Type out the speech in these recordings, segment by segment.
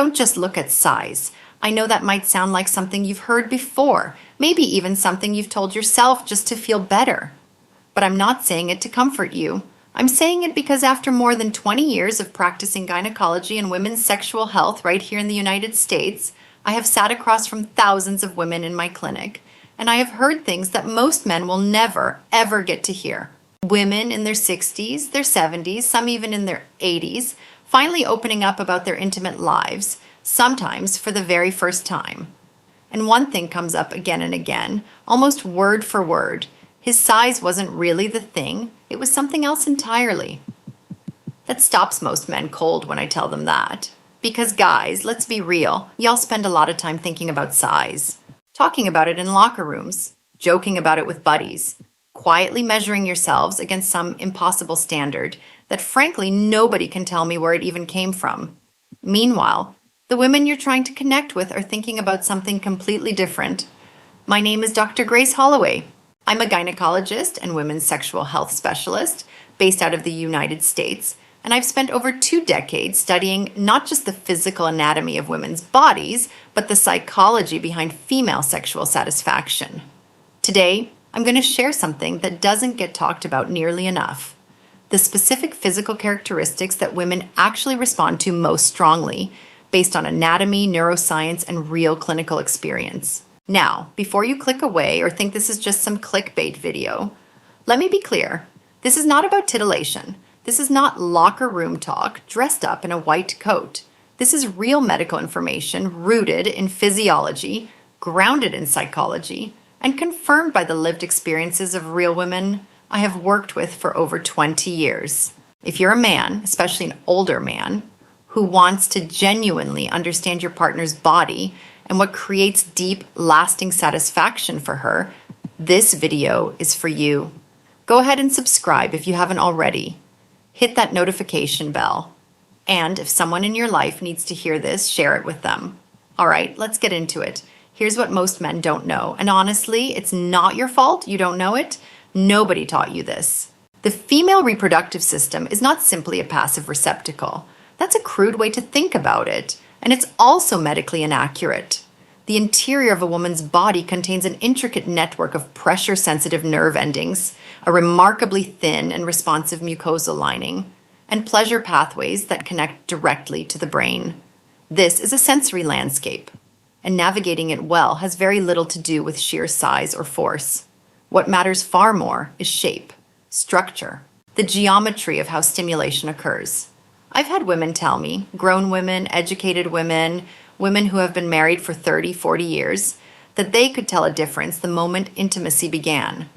don't just look at size. I know that might sound like something you've heard before, maybe even something you've told yourself just to feel better. But I'm not saying it to comfort you. I'm saying it because after more than 20 years of practicing gynecology and women's sexual health right here in the United States, I have sat across from thousands of women in my clinic, and I have heard things that most men will never, ever get to hear. Women in their 60s, their 70s, some even in their 80s, finally opening up about their intimate lives, sometimes for the very first time. And one thing comes up again and again, almost word for word. His size wasn't really the thing, it was something else entirely. That stops most men cold when I tell them that. Because guys, let's be real, y'all spend a lot of time thinking about size. Talking about it in locker rooms, joking about it with buddies, quietly measuring yourselves against some impossible standard that frankly nobody can tell me where it even came from. Meanwhile, the women you're trying to connect with are thinking about something completely different. My name is Dr. Grace Holloway. I'm a gynecologist and women's sexual health specialist based out of the United States, and I've spent over 2 decades studying not just the physical anatomy of women's bodies, but the psychology behind female sexual satisfaction. Today, I'm going to share something that doesn't get talked about nearly enough: the specific physical characteristics that women actually respond to most strongly, based on anatomy, neuroscience, and real clinical experience. Now, before you click away or think this is just some clickbait video, let me be clear. This is not about titillation. This is not locker room talk dressed up in a white coat. This is real medical information rooted in physiology, grounded in psychology, and confirmed by the lived experiences of real women I have worked with for over 20 years. If you're a man, especially an older man, who wants to genuinely understand your partner's body and what creates deep, lasting satisfaction for her, this video is for you. Go ahead and subscribe if you haven't already. Hit that notification bell. And if someone in your life needs to hear this, share it with them. All right, let's get into it. Here's what most men don't know. And honestly, it's not your fault you don't know it. Nobody taught you this. The female reproductive system is not simply a passive receptacle. That's a crude way to think about it. And it's also medically inaccurate. The interior of a woman's body contains an intricate network of pressure-sensitive nerve endings, a remarkably thin and responsive mucosal lining, and pleasure pathways that connect directly to the brain. This is a sensory landscape, and navigating it well has very little to do with sheer size or force. What matters far more is shape, structure, the geometry of how stimulation occurs. I've had women tell me, grown women, educated women, women who have been married for 30, 40 years, that they could tell a difference the moment intimacy began.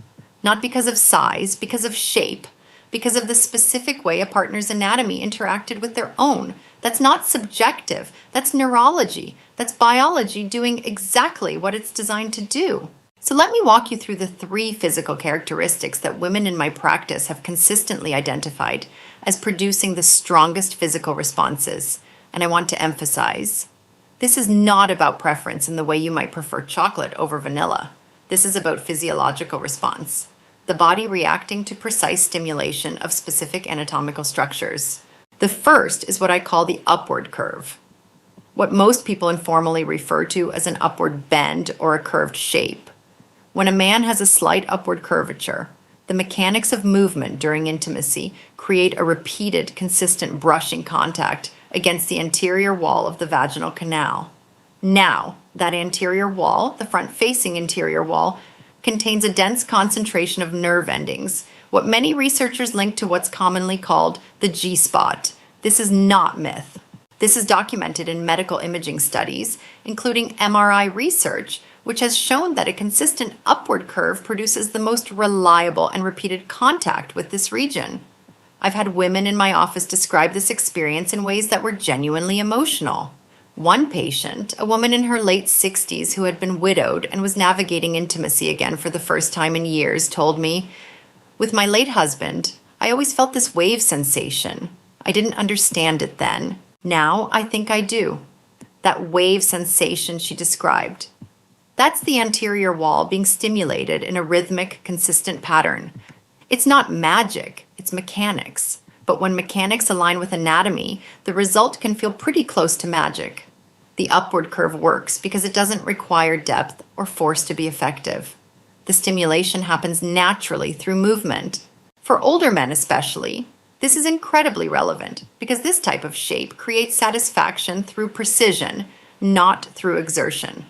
Not because of size, because of shape, because of the specific way a partner's anatomy interacted with their own. That's not subjective, that's neurology, that's biology doing exactly what it's designed to do. So let me walk you through the 3 physical characteristics that women in my practice have consistently identified as producing the strongest physical responses. And I want to emphasize, this is not about preference in the way you might prefer chocolate over vanilla. This is about physiological response, the body reacting to precise stimulation of specific anatomical structures. The first is what I call the upward curve, what most people informally refer to as an upward bend or a curved shape. When a man has a slight upward curvature, the mechanics of movement during intimacy create a repeated, consistent brushing contact against the anterior wall of the vaginal canal. Now, that anterior wall, the front-facing anterior wall, contains a dense concentration of nerve endings, what many researchers link to what's commonly called the G-spot. This is not myth. This is documented in medical imaging studies, including MRI research, which has shown that a consistent upward curve produces the most reliable and repeated contact with this region. I've had women in my office describe this experience in ways that were genuinely emotional. One patient, a woman in her late 60s who had been widowed and was navigating intimacy again for the first time in years, told me, "With my late husband, I always felt this wave sensation. I didn't understand it then. Now I think I do." That wave sensation she described. That's the anterior wall being stimulated in a rhythmic, consistent pattern. It's not magic, it's mechanics. But when mechanics align with anatomy, the result can feel pretty close to magic. The upward curve works because it doesn't require depth or force to be effective. The stimulation happens naturally through movement. For older men especially, this is incredibly relevant because this type of shape creates satisfaction through precision, not through exertion.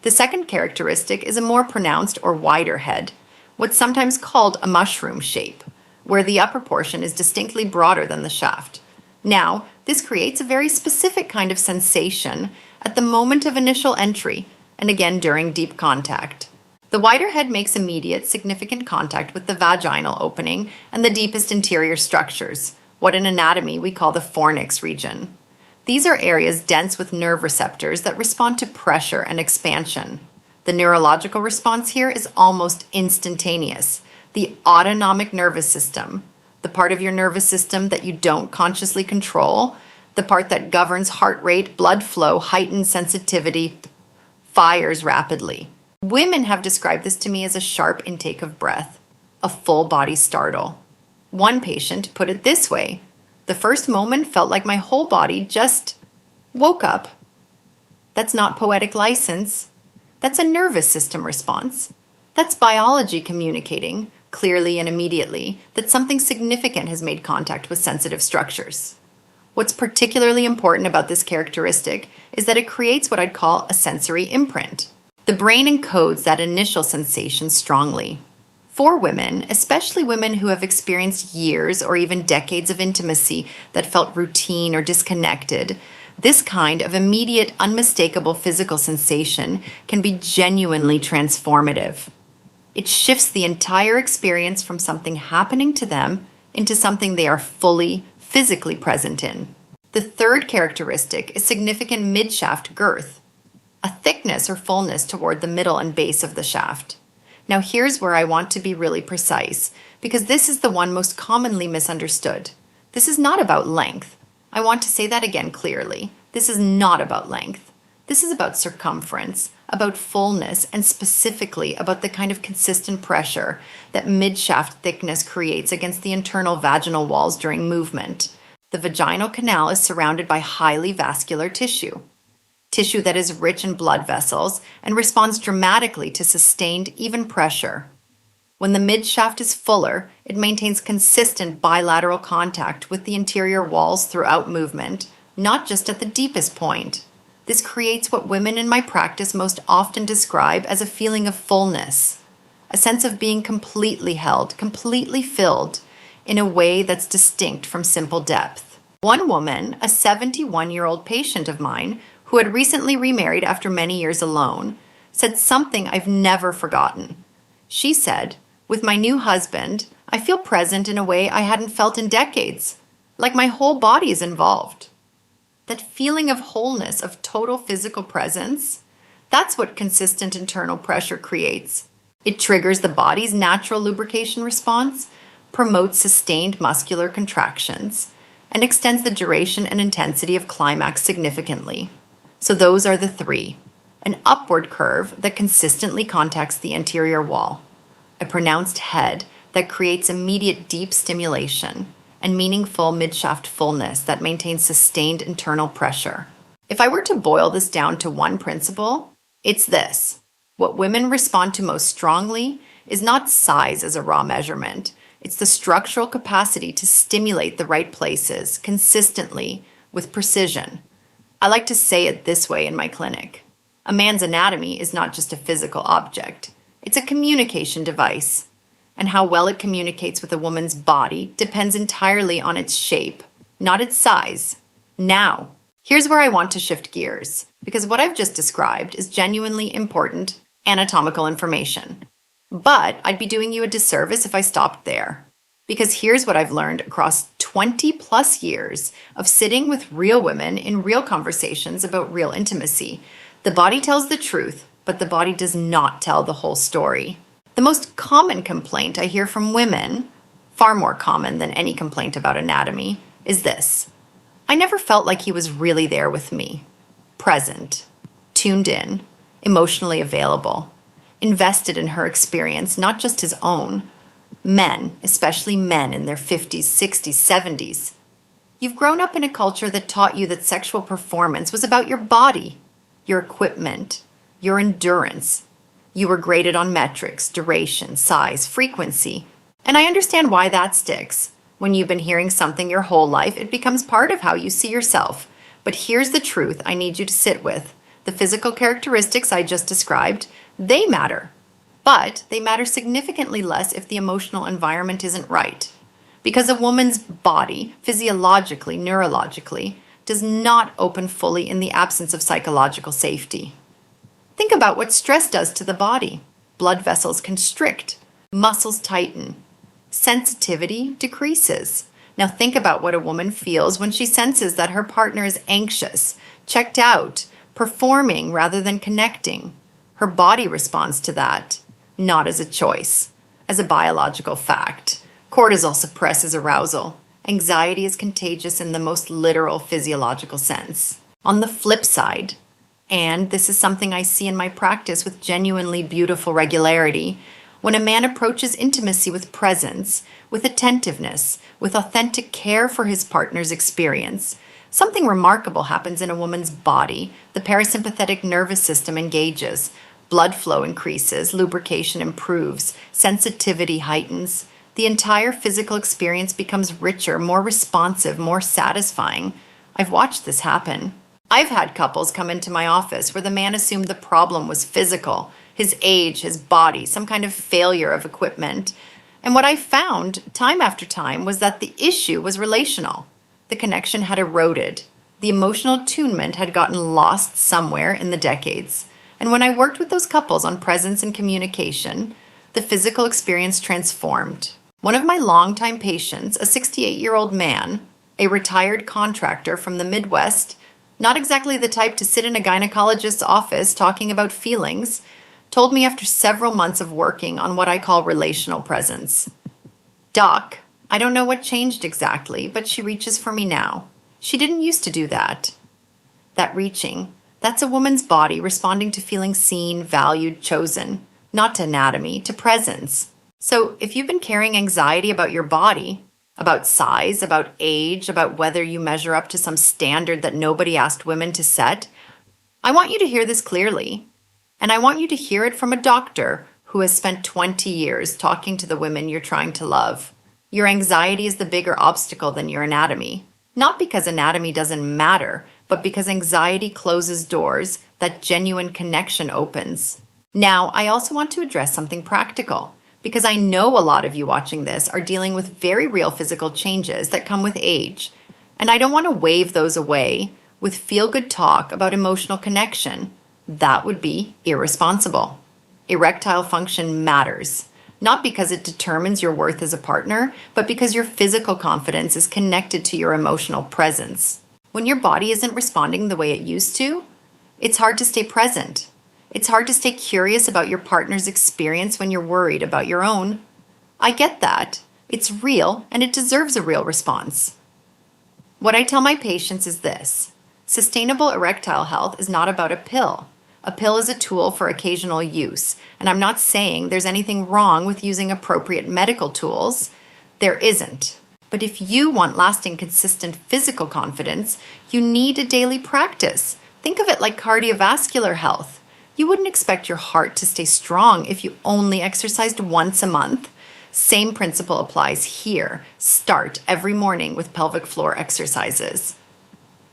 The second characteristic is a more pronounced or wider head, what's sometimes called a mushroom shape, where the upper portion is distinctly broader than the shaft. Now, this creates a very specific kind of sensation at the moment of initial entry and again during deep contact. The wider head makes immediate, significant contact with the vaginal opening and the deepest interior structures, what in anatomy we call the fornix region. These are areas dense with nerve receptors that respond to pressure and expansion. The neurological response here is almost instantaneous. The autonomic nervous system, the part of your nervous system that you don't consciously control, the part that governs heart rate, blood flow, heightened sensitivity, fires rapidly. Women have described this to me as a sharp intake of breath, a full body startle. One patient put it this way: the first moment felt like my whole body just woke up. That's not poetic license. That's a nervous system response. That's biology communicating, clearly and immediately, that something significant has made contact with sensitive structures. What's particularly important about this characteristic is that it creates what I'd call a sensory imprint. The brain encodes that initial sensation strongly. For women, especially women who have experienced years or even decades of intimacy that felt routine or disconnected, this kind of immediate, unmistakable physical sensation can be genuinely transformative. It shifts the entire experience from something happening to them into something they are fully, physically present in. The third characteristic is significant midshaft girth, a thickness or fullness toward the middle and base of the shaft. Now here's where I want to be really precise, because this is the one most commonly misunderstood. This is not about length. I want to say that again clearly. This is not about length. This is about circumference, about fullness, and specifically about the kind of consistent pressure that midshaft thickness creates against the internal vaginal walls during movement. The vaginal canal is surrounded by highly vascular tissue that is rich in blood vessels and responds dramatically to sustained, even pressure. When the midshaft is fuller, it maintains consistent bilateral contact with the interior walls throughout movement, not just at the deepest point. This creates what women in my practice most often describe as a feeling of fullness, a sense of being completely held, completely filled, in a way that's distinct from simple depth. One woman, a 71-year-old patient of mine, who had recently remarried after many years alone, said something I've never forgotten. She said, "With my new husband, I feel present in a way I hadn't felt in decades, like my whole body is involved." That feeling of wholeness, of total physical presence, that's what consistent internal pressure creates. It triggers the body's natural lubrication response, promotes sustained muscular contractions, and extends the duration and intensity of climax significantly. So those are the three: an upward curve that consistently contacts the anterior wall, a pronounced head that creates immediate deep stimulation, and meaningful midshaft fullness that maintains sustained internal pressure. If I were to boil this down to one principle, it's this: what women respond to most strongly is not size as a raw measurement. It's the structural capacity to stimulate the right places consistently with precision. I like to say it this way in my clinic: a man's anatomy is not just a physical object, it's a communication device. And how well it communicates with a woman's body depends entirely on its shape, not its size. Now, here's where I want to shift gears, because what I've just described is genuinely important anatomical information. But I'd be doing you a disservice if I stopped there. Because here's what I've learned across 20 plus years of sitting with real women in real conversations about real intimacy. The body tells the truth, but the body does not tell the whole story. The most common complaint I hear from women, far more common than any complaint about anatomy, is this: I never felt like he was really there with me, present, tuned in, emotionally available, invested in her experience, not just his own. Men, especially men in their 50s, 60s, 70s. You've grown up in a culture that taught you that sexual performance was about your body, your equipment, your endurance. You were graded on metrics, duration, size, frequency. And I understand why that sticks. When you've been hearing something your whole life, it becomes part of how you see yourself. But here's the truth I need you to sit with. The physical characteristics I just described, they matter. But they matter significantly less if the emotional environment isn't right. Because a woman's body, physiologically, neurologically, does not open fully in the absence of psychological safety. Think about what stress does to the body. Blood vessels constrict, muscles tighten, sensitivity decreases. Now think about what a woman feels when she senses that her partner is anxious, checked out, performing rather than connecting. Her body responds to that, not as a choice, as a biological fact. Cortisol suppresses arousal. Anxiety is contagious in the most literal physiological sense. On the flip side, and this is something I see in my practice with genuinely beautiful regularity, when a man approaches intimacy with presence, with attentiveness, with authentic care for his partner's experience, something remarkable happens in a woman's body. The parasympathetic nervous system engages, blood flow increases, lubrication improves, sensitivity heightens. The entire physical experience becomes richer, more responsive, more satisfying. I've watched this happen. I've had couples come into my office where the man assumed the problem was physical, his age, his body, some kind of failure of equipment. And what I found time after time was that the issue was relational. The connection had eroded. The emotional attunement had gotten lost somewhere in the decades. And when I worked with those couples on presence and communication, the physical experience transformed. One of my longtime patients, a 68-year-old man, a retired contractor from the Midwest, not exactly the type to sit in a gynecologist's office talking about feelings, told me after several months of working on what I call relational presence. Doc, I don't know what changed exactly, but she reaches for me now. She didn't used to do that. That reaching, that's a woman's body responding to feeling seen, valued, chosen, not to anatomy, to presence. So if you've been carrying anxiety about your body, about size, about age, about whether you measure up to some standard that nobody asked women to set, I want you to hear this clearly. And I want you to hear it from a doctor who has spent 20 years talking to the women you're trying to love. Your anxiety is the bigger obstacle than your anatomy. Not because anatomy doesn't matter, but because anxiety closes doors that genuine connection opens. Now, I also want to address something practical, because I know a lot of you watching this are dealing with very real physical changes that come with age. And I don't want to wave those away with feel-good talk about emotional connection. That would be irresponsible. Erectile function matters, not because it determines your worth as a partner, but because your physical confidence is connected to your emotional presence. When your body isn't responding the way it used to, it's hard to stay present. It's hard to stay curious about your partner's experience when you're worried about your own. I get that. It's real, and it deserves a real response. What I tell my patients is this: sustainable erectile health is not about a pill. A pill is a tool for occasional use, and I'm not saying there's anything wrong with using appropriate medical tools. There isn't. But if you want lasting, consistent physical confidence, you need a daily practice. Think of it like cardiovascular health. You wouldn't expect your heart to stay strong if you only exercised once a month. Same principle applies here. Start every morning with pelvic floor exercises.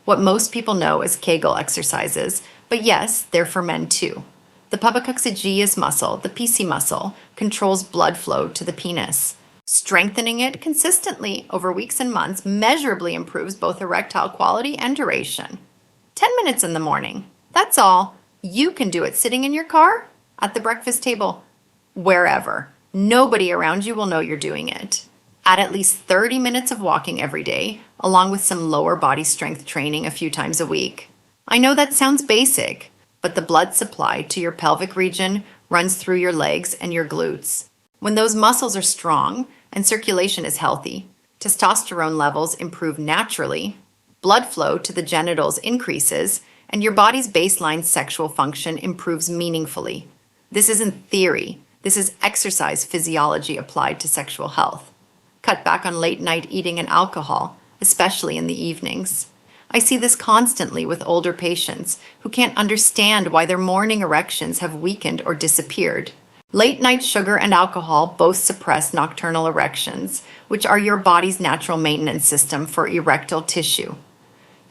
What most people know as Kegel exercises, but yes, they're for men too. The pubicoxygeus muscle, the PC muscle, controls blood flow to the penis. Strengthening it consistently over weeks and months measurably improves both erectile quality and duration. 10 minutes in the morning. That's all. You can do it sitting in your car, at the breakfast table, wherever. Nobody around you will know you're doing it. Add at least 30 minutes of walking every day, along with some lower body strength training a few times a week. I know that sounds basic, but the blood supply to your pelvic region runs through your legs and your glutes. When those muscles are strong and circulation is healthy, testosterone levels improve naturally, blood flow to the genitals increases, and your body's baseline sexual function improves meaningfully. This isn't theory. This is exercise physiology applied to sexual health. Cut back on late-night eating and alcohol, especially in the evenings. I see this constantly with older patients who can't understand why their morning erections have weakened or disappeared. Late night sugar and alcohol both suppress nocturnal erections, which are your body's natural maintenance system for erectile tissue.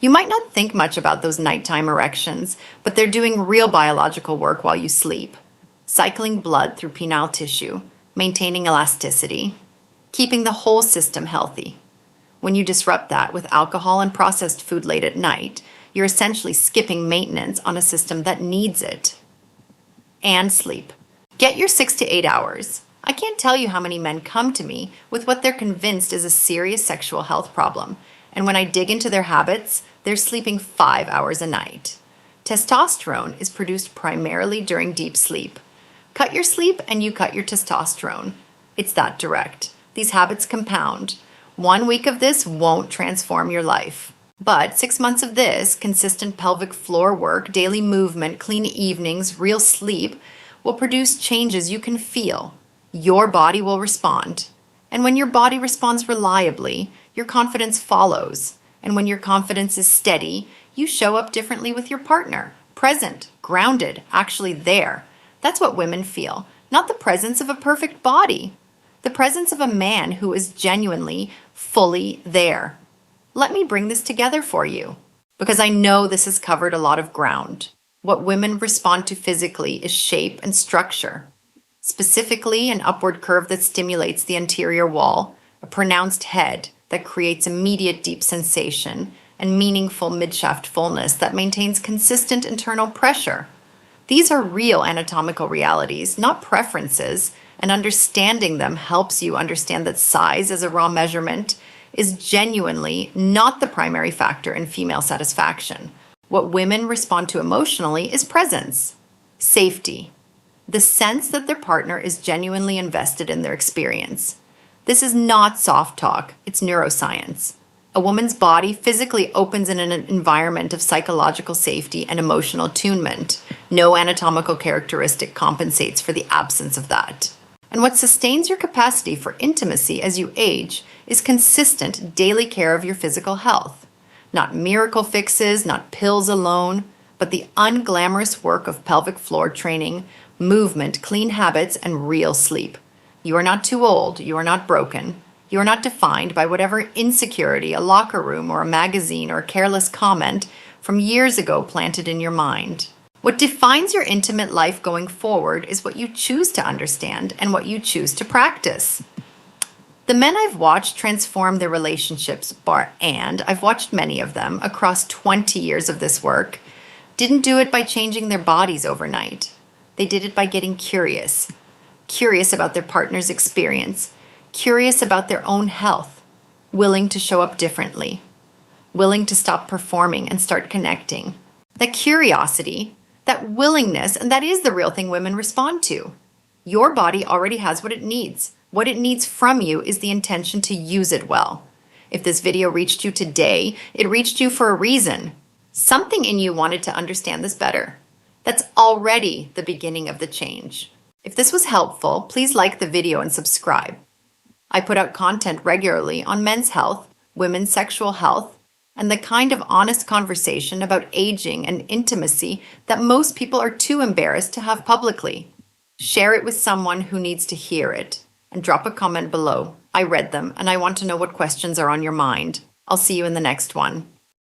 You might not think much about those nighttime erections, but they're doing real biological work while you sleep. Cycling blood through penile tissue, maintaining elasticity, keeping the whole system healthy. When you disrupt that with alcohol and processed food late at night, you're essentially skipping maintenance on a system that needs it. And sleep. Get your 6 to 8 hours. I can't tell you how many men come to me with what they're convinced is a serious sexual health problem, and when I dig into their habits, they're sleeping 5 hours a night. Testosterone is produced primarily during deep sleep. Cut your sleep and you cut your testosterone. It's that direct. These habits compound. 1 week of this won't transform your life. But 6 months of this, consistent pelvic floor work, daily movement, clean evenings, real sleep, will produce changes you can feel. Your body will respond. And when your body responds reliably, your confidence follows. And when your confidence is steady, you show up differently with your partner. Present, grounded, actually there. That's what women feel. Not the presence of a perfect body. The presence of a man who is genuinely, fully there. Let me bring this together for you, because I know this has covered a lot of ground. What women respond to physically is shape and structure. Specifically, an upward curve that stimulates the anterior wall, a pronounced head that creates immediate deep sensation, and meaningful midshaft fullness that maintains consistent internal pressure. These are real anatomical realities, not preferences, and understanding them helps you understand that size as a raw measurement is genuinely not the primary factor in female satisfaction. What women respond to emotionally is presence, safety, the sense that their partner is genuinely invested in their experience. This is not soft talk, it's neuroscience. A woman's body physically opens in an environment of psychological safety and emotional attunement. No anatomical characteristic compensates for the absence of that. And what sustains your capacity for intimacy as you age is consistent daily care of your physical health. Not miracle fixes, not pills alone, but the unglamorous work of pelvic floor training, movement, clean habits, and real sleep. You are not too old, you are not broken. You are not defined by whatever insecurity a locker room or a magazine or a careless comment from years ago planted in your mind. What defines your intimate life going forward is what you choose to understand and what you choose to practice. The men I've watched transform their relationships, and I've watched many of them across 20 years of this work, didn't do it by changing their bodies overnight. They did it by getting curious about their partner's experience, curious about their own health, willing to show up differently, willing to stop performing and start connecting. That curiosity, that willingness, and that is the real thing women respond to. Your body already has what it needs. What it needs from you is the intention to use it well. If this video reached you today, it reached you for a reason. Something in you wanted to understand this better. That's already the beginning of the change. If this was helpful, please like the video and subscribe. I put out content regularly on men's health, women's sexual health, and the kind of honest conversation about aging and intimacy that most people are too embarrassed to have publicly. Share it with someone who needs to hear it, and drop a comment below. I read them, and I want to know what questions are on your mind. I'll see you in the next one.